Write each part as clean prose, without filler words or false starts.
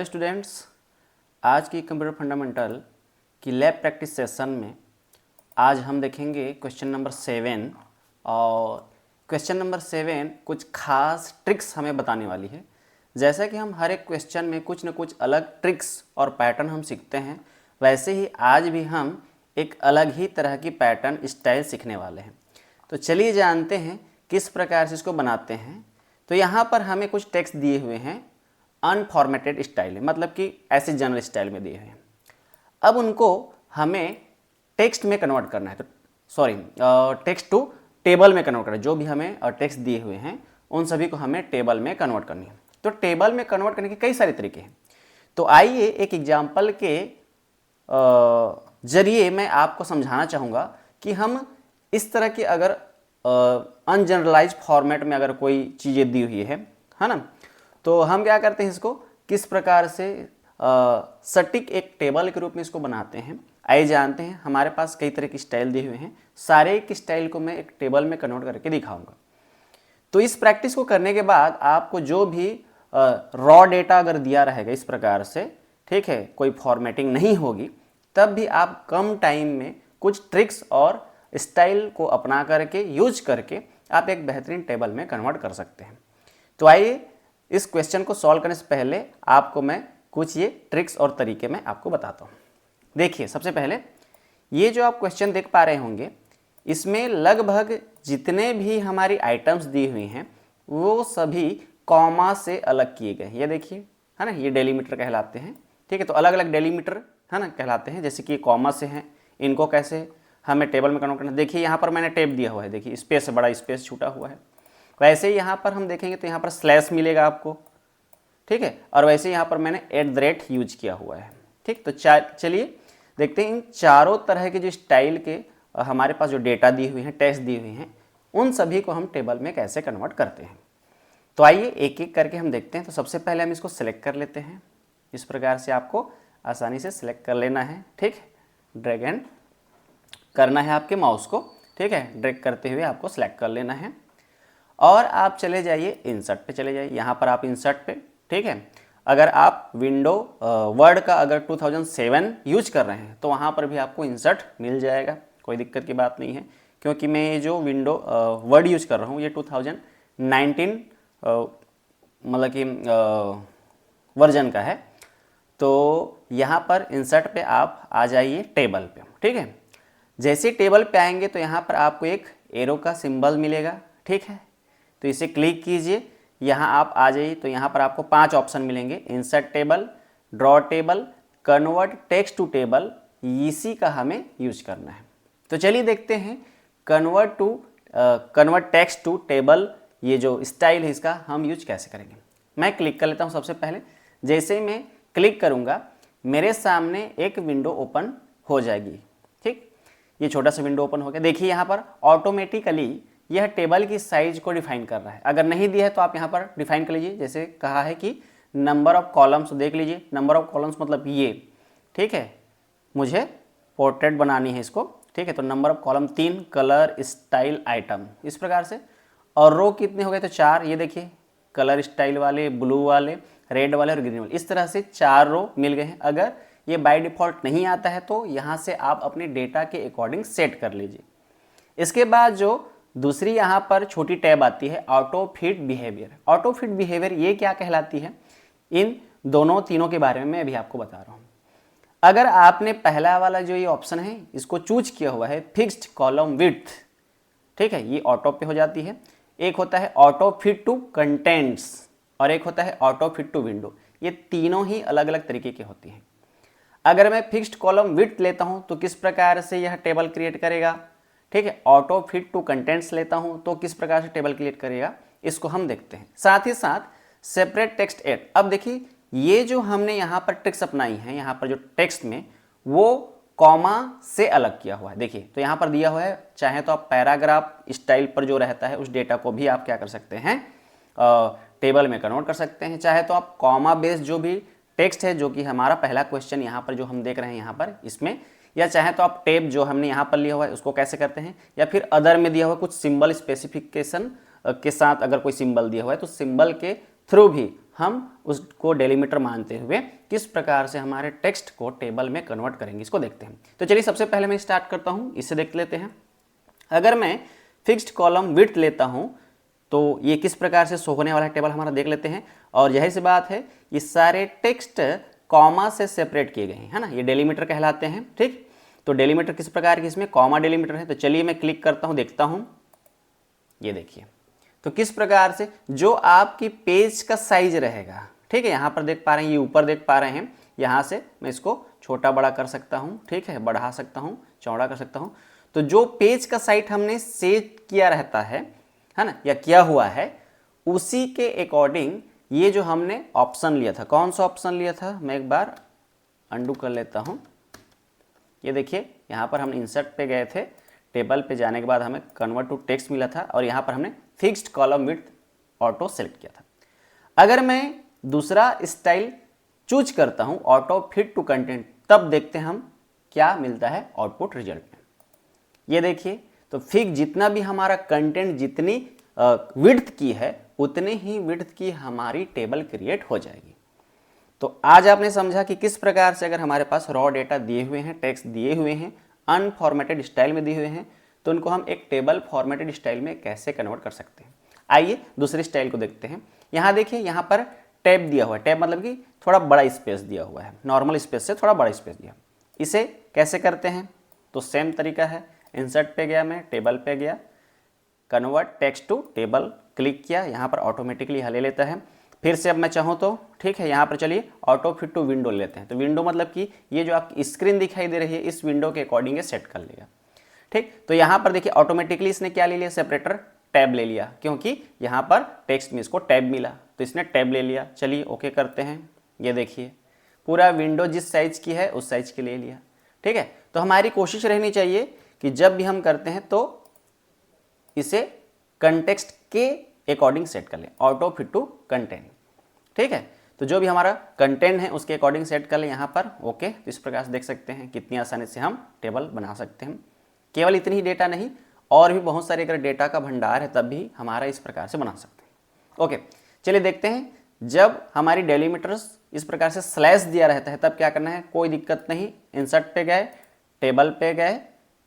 Hello students, आज की computer fundamental की लैब प्रैक्टिस सेशन में आज हम देखेंगे क्वेश्चन नंबर 7। और क्वेश्चन नंबर 7 कुछ खास ट्रिक्स हमें बताने वाली है। जैसा कि हम हर एक क्वेश्चन में कुछ न कुछ अलग ट्रिक्स और पैटर्न हम सीखते हैं, वैसे ही आज भी हम एक अलग ही तरह की पैटर्न स्टाइल सीखने वाले हैं। तो चलिए जानते हैं किस प्रकार से इसको बनाते हैं। तो यहाँ पर हमें कुछ टेक्स्ट दिए हुए हैं अनफॉर्मेटेड स्टाइल में, मतलब कि ऐसे जनरल स्टाइल में दिए हुए हैं। अब उनको हमें टेक्स्ट में कन्वर्ट करना है, तो टेक्स्ट टू टेबल में कन्वर्ट करना है। जो भी हमें टेक्स्ट दिए हुए हैं उन सभी को हमें टेबल में कन्वर्ट करनी है। तो टेबल में कन्वर्ट करने के कई सारे तरीके हैं। तो आइए एक एग्जाम्पल के जरिए मैं आपको समझाना चाहूँगा कि हम इस तरह की अगर अनजनरलाइज फॉर्मेट में अगर कोई चीज़ें दी हुई है ना, तो हम क्या करते हैं, इसको किस प्रकार से सटीक एक टेबल के रूप में इसको बनाते हैं। आइए जानते हैं। हमारे पास कई तरह की स्टाइल दिए हुए हैं, सारे की स्टाइल को मैं एक टेबल में कन्वर्ट करके दिखाऊंगा। तो इस प्रैक्टिस को करने के बाद आपको जो भी रॉ डेटा अगर दिया रहेगा इस प्रकार से, ठीक है, कोई फॉर्मेटिंग नहीं होगी, तब भी आप कम टाइम में कुछ ट्रिक्स और स्टाइल को अपना करके यूज करके आप एक बेहतरीन टेबल में कन्वर्ट कर सकते हैं। तो आइए इस क्वेश्चन को सॉल्व करने से पहले आपको मैं कुछ ये ट्रिक्स और तरीके मैं आपको बताता हूँ। देखिए, सबसे पहले ये जो आप क्वेश्चन देख पा रहे होंगे, इसमें लगभग जितने भी हमारी आइटम्स दी हुई हैं वो सभी कॉमा से अलग किए गए हैं। ये देखिए, है ना, ये डेलीमीटर कहलाते हैं। ठीक है, तो अलग अलग डेलीमीटर है ना कहलाते हैं। जैसे कि कॉमा से हैं, इनको कैसे हमें टेबल में कन्वर्ट करना। देखिए यहाँ पर मैंने टेप दिया हुआ है, देखिए स्पेस बड़ा स्पेस छूटा हुआ है। वैसे ही यहाँ पर हम देखेंगे तो यहाँ पर स्लैश मिलेगा आपको, ठीक है, और वैसे यहाँ पर मैंने @ यूज किया हुआ है। ठीक, तो चलिए देखते हैं इन चारों तरह के जो स्टाइल के हमारे पास जो डेटा दी हुई हैं, टेक्स्ट दी हुई हैं, उन सभी को हम टेबल में कैसे कन्वर्ट करते हैं। तो आइए एक एक करके हम देखते हैं। तो सबसे पहले हम इसको सिलेक्ट कर लेते हैं। इस प्रकार से आपको आसानी से सिलेक्ट कर लेना है। ठीक, ड्रैग एंड करना है आपके माउस को, ठीक है, ड्रैग करते हुए आपको सिलेक्ट कर लेना है। और आप चले जाइए इंसर्ट पे, चले जाइए यहाँ पर आप इंसर्ट पे, ठीक है। अगर आप विंडो वर्ड का अगर 2007 यूज कर रहे हैं तो वहाँ पर भी आपको इंसर्ट मिल जाएगा, कोई दिक्कत की बात नहीं है। क्योंकि मैं ये जो विंडो वर्ड यूज कर रहा हूँ ये 2019 मतलब कि वर्जन का है। तो यहाँ पर इंसर्ट पे आप आ जाइए टेबल पे, ठीक है। जैसे टेबल पे आएंगे तो यहाँ पर आपको एक एरो का सिंबल मिलेगा, ठीक है। तो इसे क्लिक कीजिए, यहाँ आप आ जाइए। तो यहाँ पर आपको 5 ऑप्शन मिलेंगे: insert table, draw table, convert text to table. इसी का हमें यूज करना है। तो चलिए देखते हैं कन्वर्ट टेक्स्ट टू टेबल, ये जो स्टाइल है इसका हम यूज कैसे करेंगे। मैं क्लिक कर लेता हूँ। सबसे पहले जैसे ही मैं क्लिक करूँगा मेरे सामने एक विंडो ओपन हो जाएगी। ठीक, ये छोटा सा विंडो ओपन हो गया। देखिए यहाँ पर ऑटोमेटिकली यह टेबल की साइज को डिफाइन कर रहा है। अगर नहीं दिया है तो आप यहाँ पर डिफाइन कर लीजिए। जैसे कहा है कि नंबर ऑफ कॉलम्स, देख लीजिए नंबर ऑफ कॉलम्स मतलब ये, ठीक है, मुझे पोर्ट्रेट बनानी है इसको, ठीक है। तो number of column 3, colour style item, इस प्रकार से। और रो कितने हो गए, तो 4। ये देखिए कलर स्टाइल वाले, ब्लू वाले, रेड वाले और ग्रीन वाले, इस तरह से 4 रो मिल गए हैं। अगर ये बाय डिफ़ॉल्ट नहीं आता है तो यहाँ से आप अपने डेटा के अकॉर्डिंग सेट कर लीजिए। इसके बाद जो दूसरी यहाँ पर छोटी टैब आती है auto fit behaviour. Auto fit behaviour ये क्या कहलाती है, इन दोनों तीनों के बारे में मैं अभी आपको बता रहा हूँ। अगर आपने पहला वाला जो ये ऑप्शन है इसको चूज किया हुआ है फिक्स्ड कॉलम विड्थ, ठीक है, ये ऑटो पे हो जाती है। एक होता है ऑटो फिट टू कंटेंट्स और एक होता है ऑटो फिट टू विंडो। ये तीनों ही अलग अलग तरीके की होती हैं। अगर मैं फिक्स्ड कॉलम विड्थ लेता हूँ तो किस प्रकार से यह टेबल क्रिएट करेगा, ठीक है। ऑटो फिट टू कंटेंट्स लेता हूं तो किस प्रकार से टेबल क्रिएट करेगा, इसको हम देखते हैं। साथ ही साथ सेपरेट टेक्स्ट एड। अब देखिए ये जो हमने यहाँ पर ट्रिक्स अपनाई है, यहाँ पर जो टेक्स्ट में वो कॉमा से अलग किया हुआ है। देखिए तो यहाँ पर दिया हुआ है, चाहे तो आप पैराग्राफ स्टाइल पर जो रहता है उस डेटा को भी आप क्या कर सकते हैं, टेबल में कन्वर्ट कर सकते हैं। चाहे तो आप कॉमा बेस्ड जो भी टेक्स्ट है, जो कि हमारा पहला क्वेश्चन यहाँ पर जो हम देख रहे हैं यहाँ पर इसमें, या चाहे तो आप टेब जो हमने यहाँ पर लिया हुआ है उसको कैसे करते हैं, या फिर अदर में दिया हुआ कुछ सिंबल स्पेसिफिकेशन के साथ अगर कोई सिंबल दिया हुआ है तो सिंबल के थ्रू भी हम उसको डेलीमीटर मानते हुए किस प्रकार से हमारे टेक्स्ट को टेबल में कन्वर्ट करेंगे, इसको देखते हैं। तो चलिए सबसे पहले मैं स्टार्ट करता हूँ, इससे देख लेते हैं। अगर मैं फिक्स्ड कॉलम विड्थ लेता हूँ तो ये किस प्रकार से शो होने वाला है टेबल हमारा देख लेते हैं। और यही सी बात है, ये सारे टेक्स्ट कॉमा से सेपरेट किए गए हैं, है ना, ये डेलीमीटर कहलाते हैं। ठीक, तो डेलीमीटर किस प्रकार की, इसमें कॉमा डेलीमीटर है। तो चलिए मैं क्लिक करता हूँ, देखता हूँ, ये देखिए। तो किस प्रकार से जो आपकी पेज का साइज रहेगा, ठीक है, यहाँ पर देख पा रहे हैं, ये ऊपर देख पा रहे हैं, यहाँ से मैं इसको छोटा बड़ा कर सकता हूँ, ठीक है, बढ़ा सकता हूँ, चौड़ा कर सकता हूँ। तो जो पेज का साइज हमने सेट किया रहता है ना, या किया हुआ है, उसी के अकॉर्डिंग ये जो हमने ऑप्शन लिया था, कौन सा ऑप्शन लिया था, मैं एक बार अंडू कर लेता हूँ। ये देखिए, यहाँ पर हम इंसर्ट पे गए थे, टेबल पे जाने के बाद हमें कन्वर्ट टू टेक्स्ट मिला था और यहाँ पर हमने fixed column width auto select किया था। अगर मैं दूसरा स्टाइल चूज करता हूँ, ऑटो फिट टू कंटेंट, तब देखते हैं हम क्या मिलता है आउटपुट रिजल्ट में। ये देखिए, तो फिक्स जितना भी हमारा कंटेंट जितनी विड्थ की है, उतनी ही विड्थ की हमारी टेबल क्रिएट हो जाएगी। तो आज आपने समझा कि किस प्रकार से अगर हमारे पास रॉ डेटा दिए हुए हैं, टेक्स्ट दिए हुए हैं, अनफॉर्मेटेड स्टाइल में दिए हुए हैं, तो उनको हम एक टेबल फॉर्मेटेड स्टाइल में कैसे कन्वर्ट कर सकते हैं। आइए दूसरी स्टाइल को देखते हैं। यहाँ देखिए, यहाँ पर टैब दिया हुआ है, टैब मतलब कि थोड़ा बड़ा स्पेस दिया हुआ है, नॉर्मल स्पेस से थोड़ा बड़ा स्पेस दिया। इसे कैसे करते हैं, तो सेम तरीका है, इंसर्ट पे गया मैं, टेबल पे गया, convert text to table click किया, यहाँ पर ऑटोमेटिकली यहाँ ले लेता है। फिर से अब मैं चाहूँ तो, ठीक है, यहाँ पर चलिए ऑटो फिट टू विंडो लेते हैं। तो विंडो मतलब कि ये जो आपकी स्क्रीन दिखाई दे रही है, इस विंडो के अकॉर्डिंग ये सेट कर लेगा। ठीक, तो यहाँ पर देखिए ऑटोमेटिकली इसने क्या ले लिया, सेपरेटर टैब ले लिया, क्योंकि यहाँ पर टेक्स्ट में इसको टैब मिला, तो इसने टैब ले लिया। चलिए ओके करते हैं। ये देखिए, पूरा विंडो जिस साइज की है उस साइज की ले लिया। ठीक है, तो हमारी कोशिश रहनी चाहिए कि जब भी हम करते हैं तो इसे कंटेक्स्ट के अकॉर्डिंग सेट कर लें, ऑटो फिट टू कंटेंट। ठीक है, तो जो भी हमारा कंटेंट है उसके अकॉर्डिंग सेट कर लें यहाँ पर। ओके, तो इस प्रकार से देख सकते हैं कितनी आसानी से हम टेबल बना सकते हैं। केवल इतनी ही डेटा नहीं, और भी बहुत सारे अगर डेटा का भंडार है तब भी हमारा इस प्रकार से बना सकते हैं। ओके, चलिए देखते हैं, जब हमारी डेलीमीटर्स इस प्रकार से स्लैश दिया रहता है तब क्या करना है, कोई दिक्कत नहीं, इंसर्ट पे गए, टेबल पे गए,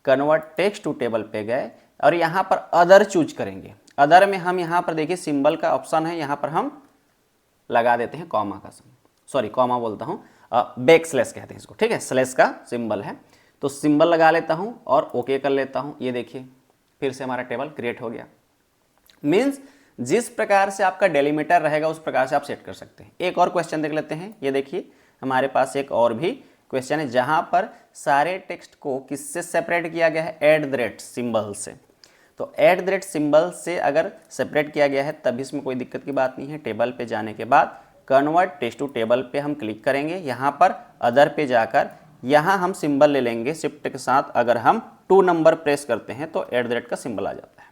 कन्वर्ट टेक्स्ट टू टेबल पे गए, और यहाँ पर अदर चूज करेंगे। अदर में हम यहाँ पर देखिए सिंबल का ऑप्शन है, यहाँ पर हम लगा देते हैं कॉमा का, सॉरी कॉमा बोलता हूँ, बैक स्लैश कहते हैं इसको। ठीक है, स्लैश का सिंबल है, तो सिंबल लगा लेता हूँ और ओके कर लेता हूँ। ये देखिए, फिर से हमारा टेबल क्रिएट हो गया। मीन्स जिस प्रकार से आपका डेलीमीटर रहेगा उस प्रकार से आप सेट कर सकते हैं। एक और क्वेश्चन देख लेते हैं। ये देखिए, हमारे पास एक और भी क्वेश्चन है जहां पर सारे टेक्स्ट को किससे सेपरेट किया गया है, एट द रेट सिंबल से। तो एट द रेट सिंबल से अगर सेपरेट किया गया है तब इसमें कोई दिक्कत की बात नहीं है। टेबल पे जाने के बाद कन्वर्ट टेक्स्ट टू टेबल पे हम क्लिक करेंगे, यहाँ पर अदर पे जाकर यहाँ हम सिंबल ले लेंगे शिफ्ट के साथ। अगर हम 2 नंबर प्रेस करते हैं तो एट द रेट का सिंबल आ जाता है।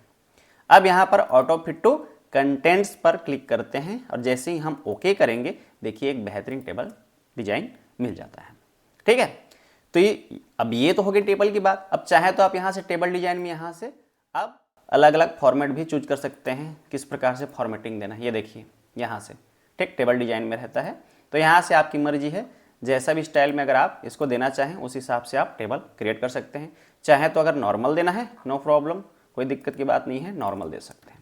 अब यहाँ पर ऑटो फिट टू कंटेंट्स पर क्लिक करते हैं और जैसे ही हम ओके करेंगे, देखिए एक बेहतरीन टेबल डिजाइन मिल जाता है। ठीक है, तो अब ये तो हो गई टेबल की बात। अब चाहे तो आप यहाँ से टेबल डिजाइन में यहाँ से अब अलग अलग फॉर्मेट भी चूज कर सकते हैं, किस प्रकार से फॉर्मेटिंग देना है। ये देखिए यहाँ से, ठीक, टेबल डिजाइन में रहता है, तो यहाँ से आपकी मर्जी है, जैसा भी स्टाइल में अगर आप इसको देना चाहें उस हिसाब से आप टेबल क्रिएट कर सकते हैं। चाहे तो अगर नॉर्मल देना है, नो प्रॉब्लम, कोई दिक्कत की बात नहीं है, नॉर्मल दे सकते हैं।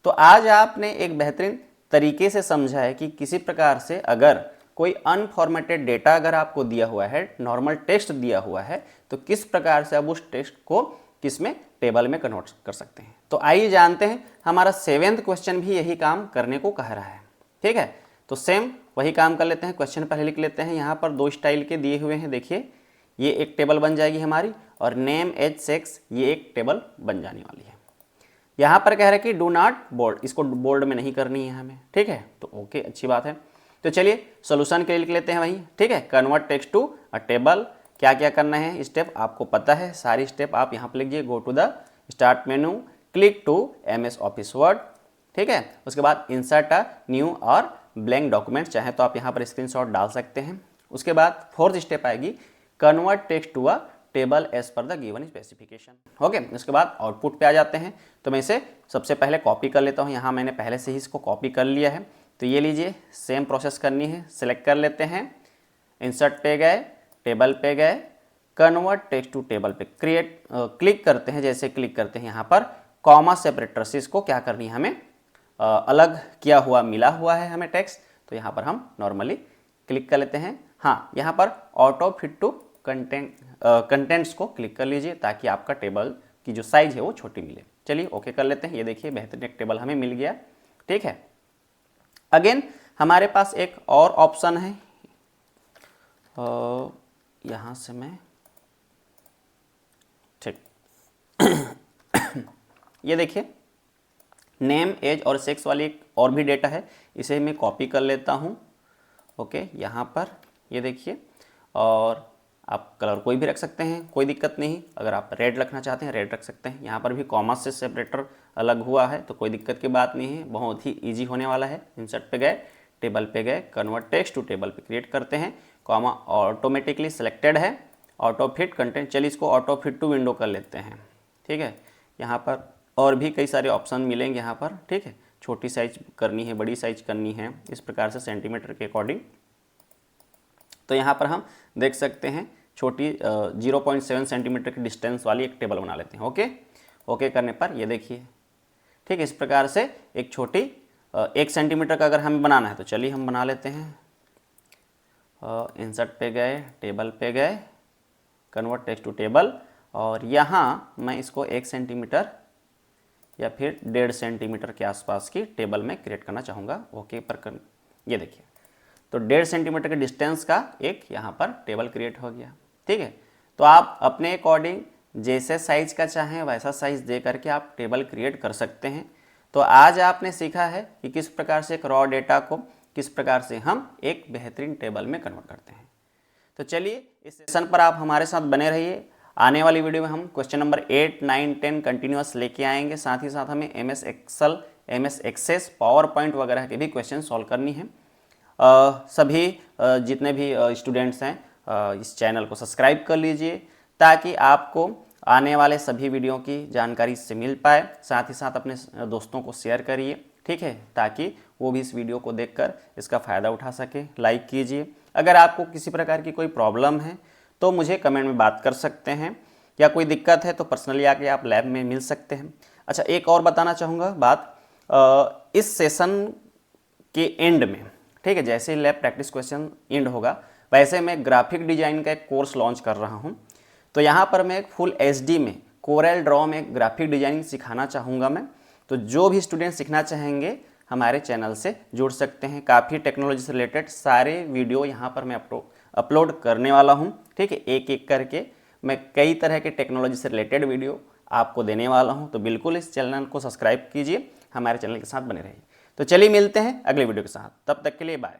तो आज आपने एक बेहतरीन तरीके से समझा है कि किसी प्रकार से अगर कोई अनफॉर्मेटेड डेटा अगर आपको दिया हुआ है, नॉर्मल टेक्स्ट दिया हुआ है, तो किस प्रकार से आप उस टेक्स्ट को किसमें, टेबल में कन्वर्ट कर सकते हैं। तो आइए जानते हैं, हमारा 7वां क्वेश्चन भी यही काम करने को कह रहा है। ठीक है, तो सेम वही काम कर लेते हैं। क्वेश्चन पहले लिख लेते हैं। यहाँ पर 2 स्टाइल के दिए हुए हैं, देखिए ये एक टेबल बन जाएगी हमारी, और नेम एज सेक्स ये एक टेबल बन जाने वाली है। यहाँ पर कह रहे हैं कि डू नॉट बोल्ड, इसको बोल्ड में नहीं करनी है हमें। ठीक है, तो ओके, अच्छी बात है। तो चलिए सोल्यूशन के लिए लिख लेते हैं वही। ठीक है, convert text to a table, क्या क्या करना है स्टेप आपको पता है, सारी स्टेप आप यहाँ पर लिखिए। Go to the start menu, click to MS office word. ठीक है, उसके बाद इंसर्ट अ न्यू और ब्लैंक डॉक्यूमेंट, चाहे तो आप यहाँ पर स्क्रीनशॉट डाल सकते हैं। उसके बाद 4th स्टेप आएगी, convert text to a table as per the given specification. Okay, उसके बाद आउटपुट पे आ जाते हैं। तो मैं इसे सबसे पहले कॉपी कर लेता हूँ, यहाँ मैंने पहले से ही इसको कॉपी कर लिया है। तो ये लीजिए, सेम प्रोसेस करनी है। सिलेक्ट कर लेते हैं, इंसर्ट पे गए, टेबल पे गए, कन्वर्ट टेक्स्ट टू टेबल पे क्लिक करते हैं। जैसे क्लिक करते हैं यहाँ पर कॉमा सेपरेटर से इसको क्या करनी है, हमें अलग किया हुआ मिला हुआ है हमें टेक्स्ट, तो यहाँ पर हम नॉर्मली क्लिक कर लेते हैं। हाँ, यहाँ पर ऑटो फिट टू कंटेंट्स को क्लिक कर लीजिए ताकि आपका टेबल की जो साइज है वो छोटी मिले। चलिए ओके कर लेते हैं। ये देखिए बेहतरीन एक टेबल हमें मिल गया। ठीक है, अगेन हमारे पास एक और ऑप्शन है, यहाँ से मैं ठीक ये देखिए नेम, एज और सेक्स वाली एक और भी डेटा है, इसे मैं कॉपी कर लेता हूँ। ओके, यहाँ पर ये देखिए, और आप कलर कोई भी रख सकते हैं, कोई दिक्कत नहीं। अगर आप रेड रखना चाहते हैं रेड रख सकते हैं। यहाँ पर भी कॉमा से सेपरेटर अलग हुआ है तो कोई दिक्कत की बात नहीं है, बहुत ही ईजी होने वाला है। इंसर्ट पे गए, टेबल पे गए, कन्वर्ट टेक्स्ट टू टेबल पे क्रिएट करते हैं। कॉमा ऑटोमेटिकली सिलेक्टेड है, ऑटो फिट कंटेंट। चलिए इसको ऑटो फिट टू विंडो कर लेते हैं। ठीक है, यहाँ पर और भी कई सारे ऑप्शन मिलेंगे यहाँ पर। ठीक है, छोटी साइज करनी है, बड़ी साइज करनी है, इस प्रकार से सेंटीमीटर के अकॉर्डिंग। तो यहाँ पर हम देख सकते हैं छोटी 0.7 सेंटीमीटर की डिस्टेंस वाली एक टेबल बना लेते हैं। ओके, ओके करने पर ये देखिए, ठीक है, इस प्रकार से एक छोटी 1 सेंटीमीटर का अगर हमें बनाना है तो चलिए हम बना लेते हैं। इंसर्ट पे गए, टेबल पे गए, कन्वर्ट टेक्स्ट टू टेबल, और यहाँ मैं इसको 1 सेंटीमीटर या फिर 1.5 सेंटीमीटर के आसपास की टेबल में क्रिएट करना चाहूँगा। ओके पर ये देखिए, तो 1.5 सेंटीमीटर के डिस्टेंस का एक यहाँ पर टेबल क्रिएट हो गया। ठीक है, तो आप अपने अकॉर्डिंग जैसे साइज का चाहें वैसा साइज दे करके आप टेबल क्रिएट कर सकते हैं। तो आज आपने सीखा है कि किस प्रकार से एक रॉ डेटा को किस प्रकार से हम एक बेहतरीन टेबल में कन्वर्ट करते हैं। तो चलिए इस सेशन पर आप हमारे साथ बने रहिए। आने वाली वीडियो में हम क्वेश्चन नंबर 8, 9, 10 कंटिन्यूअस लेके आएंगे। साथ ही साथ हमें MS excel, MS access, PowerPoint वगैरह के भी क्वेश्चन सॉल्व करनी है। सभी जितने भी स्टूडेंट्स हैं इस चैनल को सब्सक्राइब कर लीजिए ताकि आपको आने वाले सभी वीडियो की जानकारी इससे मिल पाए। साथ ही साथ अपने दोस्तों को शेयर करिए, ठीक है, ताकि वो भी इस वीडियो को देखकर इसका फ़ायदा उठा सके। लाइक कीजिए। अगर आपको किसी प्रकार की कोई प्रॉब्लम है तो मुझे कमेंट में बात कर सकते हैं, या कोई दिक्कत है तो पर्सनली आके आप लैब में मिल सकते हैं। अच्छा, एक और बताना चाहूँगा बात, इस सेशन के एंड में, ठीक है, जैसे लैब प्रैक्टिस क्वेश्चन एंड होगा वैसे मैं ग्राफिक डिजाइन का एक कोर्स लॉन्च कर रहा हूँ। तो यहाँ पर मैं एक फुल HD में कोरेल ड्रॉ में ग्राफिक डिजाइनिंग सिखाना चाहूँगा मैं। तो जो भी स्टूडेंट सीखना चाहेंगे हमारे चैनल से जुड़ सकते हैं। काफ़ी टेक्नोलॉजी से रिलेटेड सारे वीडियो यहाँ पर मैं अपलोड करने वाला हूँ। ठीक है, एक एक करके मैं कई तरह के टेक्नोलॉजी से रिलेटेड वीडियो आपको देने वाला हूँ। तो बिल्कुल इस चैनल को सब्सक्राइब कीजिए, हमारे चैनल के साथ बने रहिए। तो चलिए मिलते हैं अगले वीडियो के साथ, तब तक के लिए बाय।